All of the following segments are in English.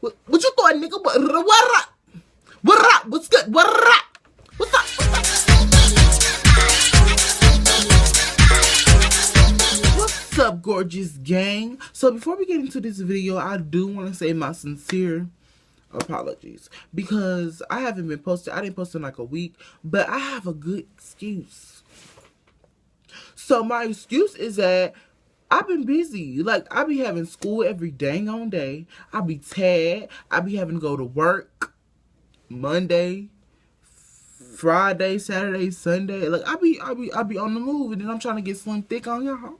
What you thought, nigga? What up? What up? What's good? What up? What's up? What's up, gorgeous gang? So before we get into this video, I do want to say my sincere apologies because I haven't been posting. I didn't post in like a week, but I have a good excuse. So my excuse is that I've been busy. Like, I be having school every dang on day. I be tired. I be having to go to work Monday, Friday, Saturday, Sunday. Like, I be on the move, and then I'm trying to get slim thick on y'all.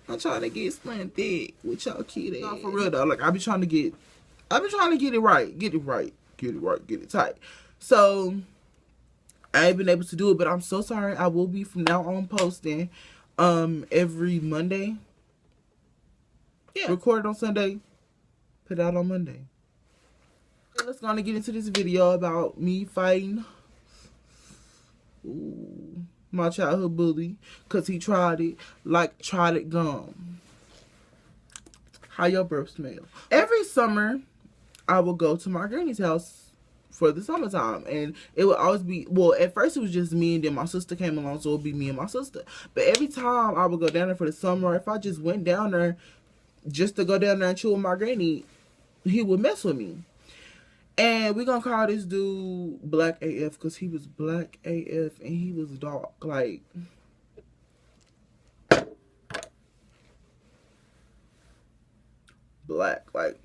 I'm trying to get slim thick with y'all kids. No, for real though. Like, I be trying to get it right, get it tight. So I ain't been able to do it, but I'm so sorry. I will be from now on posting every Monday. Yeah. Record on Sunday, put it out on Monday. Let's go on and get into this video about me fighting my childhood bully because he tried it gum. How your breath smell? Every summer, I will go to my granny's house for the summertime, and it would always be, well, at first it was just me, and then my sister came along, so it would be me and my sister. But every time I would go down there for the summer, if I just went down there just to go down there and chill with my granny, he would mess with me. And we're gonna call this dude Black AF because he was Black AF and he was dark, like black, like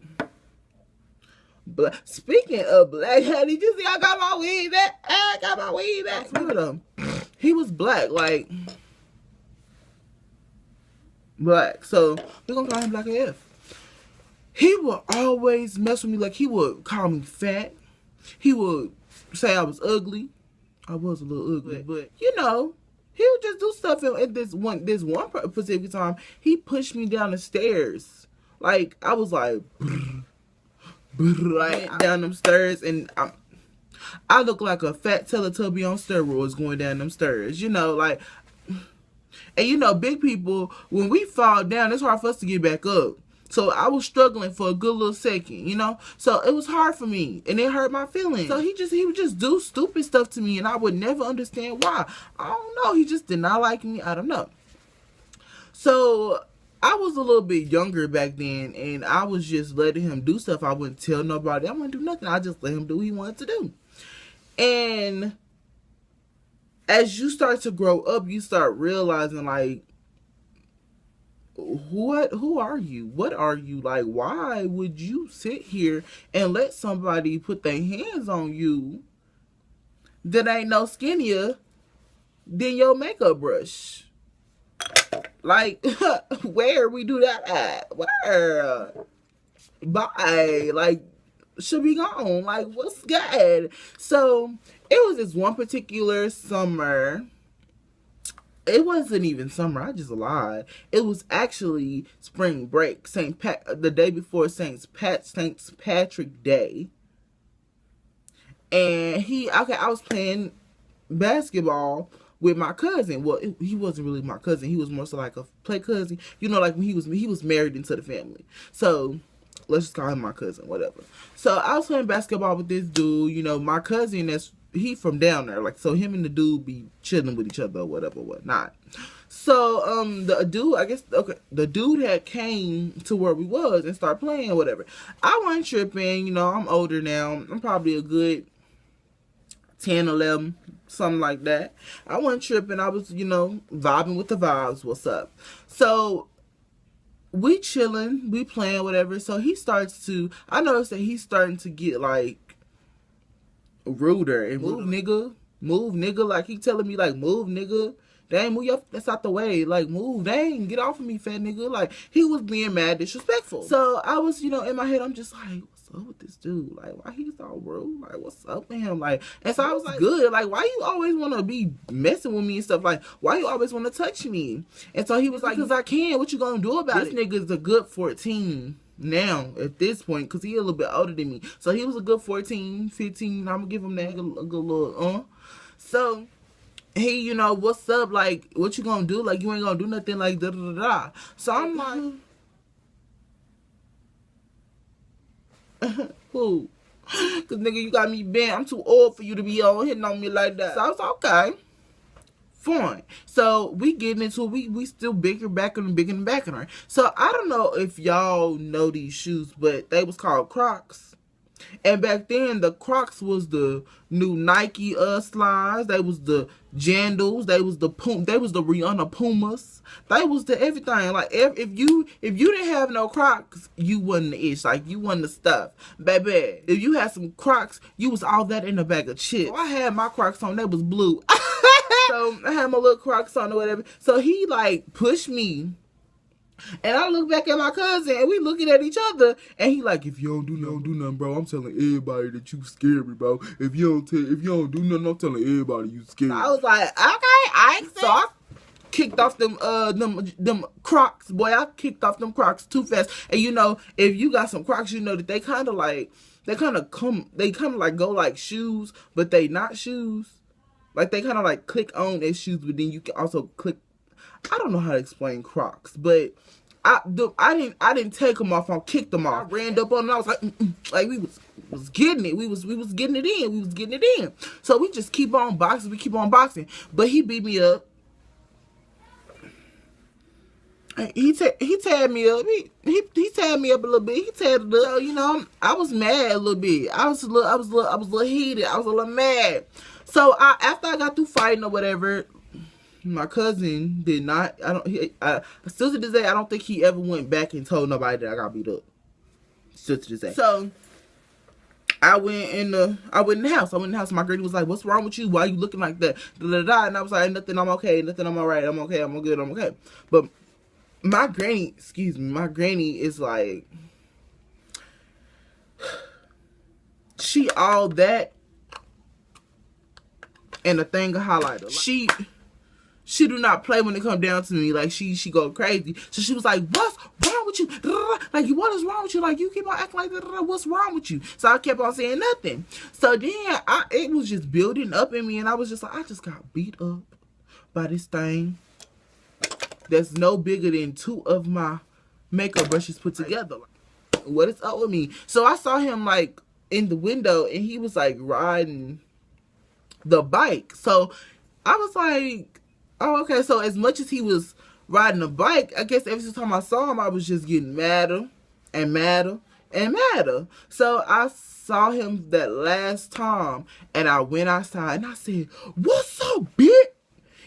black. Speaking of black, did you see I got my weed back? I got my weed back. Look at him. He was black, like black. So we're gonna call him Black AF. He would always mess with me. Like, he would call me fat. He would say I was ugly. I was a little ugly, but you know, he would just do stuff. And at this one specific time, he pushed me down the stairs. Like, I was like, like down them stairs, and I look like a fat Teletubby on steroids going down them stairs. You know, like, and you know, big people, when we fall down, it's hard for us to get back up. So I was struggling for a good little second, you know? So it was hard for me, and it hurt my feelings. So he would just do stupid stuff to me, and I would never understand why. I don't know. He just did not like me. I don't know. So I was a little bit younger back then, and I was just letting him do stuff. I wouldn't tell nobody. I wouldn't do nothing. I just let him do what he wanted to do. And as you start to grow up, you start realizing, like, who are you? What are you? Like, why would you sit here and let somebody put their hands on you that ain't no skinnier than your makeup brush? Like, where we do that at? Where? Bye. Like, should be gone. Like, what's good? So it was this one particular summer. It wasn't even summer. I just lied. It was actually spring break. The day before St. Patrick Day. And I was playing basketball with my cousin. Well, he wasn't really my cousin. He was more so like a play cousin. You know, like when he was married into the family. So let's just call him my cousin, whatever. So I was playing basketball with this dude. You know, my cousin he from down there, like, so him and the dude be chilling with each other or whatever, whatnot. So the dude had came to where we was and started playing or whatever. I wasn't tripping, you know, I'm older now. I'm probably a good 10, 11, something like that. I wasn't tripping. I was, you know, vibing with the vibes. What's up? So we chilling, we playing, whatever. So I noticed that he's starting to get like ruder and move nigga, like he telling me like, move nigga, dang, move your that's out the way, like, move, dang, get off of me, fat nigga. Like, he was being mad disrespectful. So I was, you know, in my head, I'm just like, what's up with this dude? Like, why he's all rude? Like, what's up with him? Like, and so I was like, good, like, why you always want to be messing with me and stuff? Like, why you always want to touch me? And so he was like, because I can. What you gonna do about it? This nigga's a good 14 now at this point, because he a little bit older than me. So he was a good 14, 15. I'm gonna give him that a good little So he, you know, what's up? Like, what you gonna do? Like, you ain't gonna do nothing, like, da da da da. So I'm like, Who? Cause nigga, you got me bent. I'm too old for you to be on hitting on me like that. So I was like, okay, fine. So we getting into it. We still bigger back and bigger and back in her. So I don't know if y'all know these shoes, but they was called Crocs. And back then, the Crocs was the new Nike slides. They was the Jandals. They was the Rihanna Pumas. They was the everything. Like if you didn't have no Crocs, you wasn't the ish. Like you wasn't the stuff, baby. If you had some Crocs, you was all that in a bag of chips. So I had my Crocs on. They was blue. So I had my little Crocs on or whatever. So he like pushed me. And I look back at my cousin, and we looking at each other, and he like, if you don't do nothing, bro, I'm telling everybody that you scary, bro. If you don't do nothing, I'm telling everybody you scary. I was like, okay, I accept. So I kicked off them Crocs, boy. I kicked off them Crocs too fast. And you know, if you got some Crocs, you know that they kind of like go like shoes, but they not shoes. Like they kind of like click on as shoes, but then you can also click. I don't know how to explain Crocs, but I didn't take them off. I kicked them off. I ran up on them. I was like, like we was getting it. We was getting it in. We was getting it in. So we just keep on boxing. We keep on boxing. But he beat me up. He tagged me up. He tagged me up a little bit. He tagged it up. So, you know, I was mad a little bit. I was a little heated. I was a little mad. So after I got through fighting or whatever, my cousin did not. Still to this day, I don't think he ever went back and told nobody that I got beat up. Still to this day. So I went in the house. My granny was like, "What's wrong with you? Why are you looking like that?" And I was like, "Nothing. I'm okay. Nothing. I'm alright. I'm okay. I'm good. I'm okay." But my granny is like, she all that and a thing of highlighter. She do not play when it come down to me. Like, she go crazy. So she was like, "What's wrong with you? Like, what is wrong with you? Like, you keep on acting like that. What's wrong with you?" So I kept on saying nothing. So then it was just building up in me, and I was just like, I just got beat up by this thing that's no bigger than 2 of my makeup brushes put together. Like, what is up with me? So I saw him like in the window, and he was like riding the bike. So I was like, oh, okay. So as much as he was riding a bike, I guess every time I saw him, I was just getting madder and madder and madder. So I saw him that last time, and I went outside, and I said, "What's up, bitch?"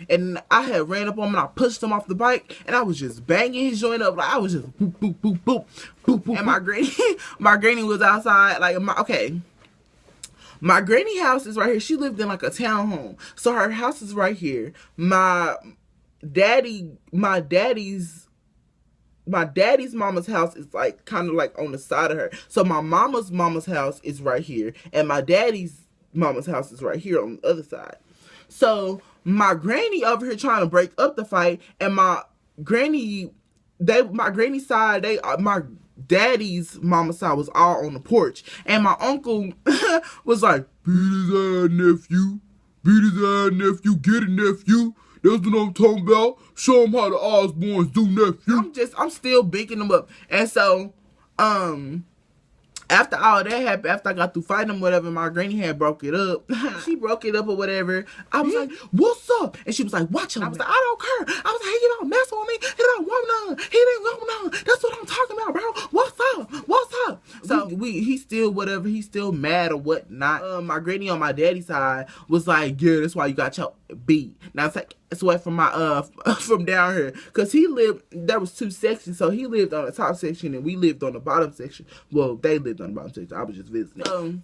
And I had ran up on him, and I pushed him off the bike, and I was just banging his joint up. Like, I was just boop, boop, boop, boop, boop, boop. And my granny was outside. Like, my granny house is right here. She lived in like a townhome. So her house is right here. My daddy's mama's house is like kind of like on the side of her. So my mama's house is right here, and my daddy's mama's house is right here on the other side. So my granny over here trying to break up the fight, and my daddy's mama's side was all on the porch, and my uncle was like, "Beat his ass, nephew. Beat his ass, nephew. Get it, nephew. That's what I'm talking about. Show him how the Osbournes do, nephew." I'm still beating him up. And so, after all that happened, after I got through fighting him, whatever, my granny had broke it up. She broke it up or whatever. I was like, "What's up?" And she was like, "Watch him." I was like, "I don't care." I was like, "He don't mess with me. He don't want none. He didn't want none. That's what I'm talking about, bro. What's up? What's up?" So he still whatever. He's still mad or whatnot. My granny on my daddy's side was like, "Yeah, that's why you got your beat." Now it's away from my from down here, cause there was 2 sections, so he lived on the top section and we lived on the bottom section. Well, they lived on the bottom section. I was just visiting.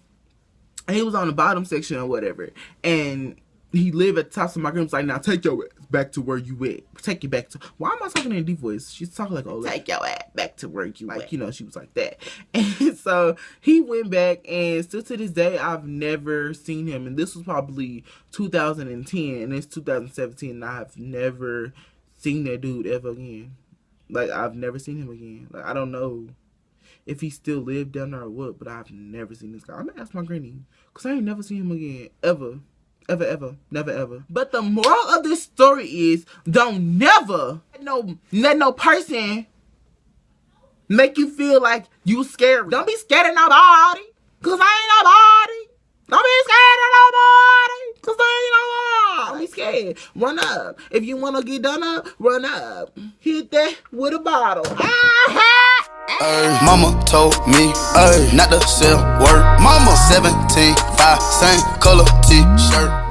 He was on the bottom section or whatever, and he lived at the top. So my grandma was like, "Now take your ass back to where you at. Take it back to." Why am I talking in a deep voice? She's talking like, "Oh, take your ass back to where you at." You know, she was like that. And so he went back, and still to this day, I've never seen him. And this was probably 2010, and it's 2017, and I've never seen that dude ever again. Like, I've never seen him again. Like, I don't know if he still lived down there or what, but I've never seen this guy. I'm gonna ask my granny, because I ain't never seen him again, ever. Ever, ever. Never, ever. But the moral of this story is, don't never let no person make you feel like you scary. Don't be scared of nobody, cause I ain't nobody. Don't be scared of nobody, cause I ain't nobody. Don't be scared. Run up. If you wanna get done up, run up. Hit that with a bottle. Mama told me not to sell word. Mama 17, 5, same color t-shirt.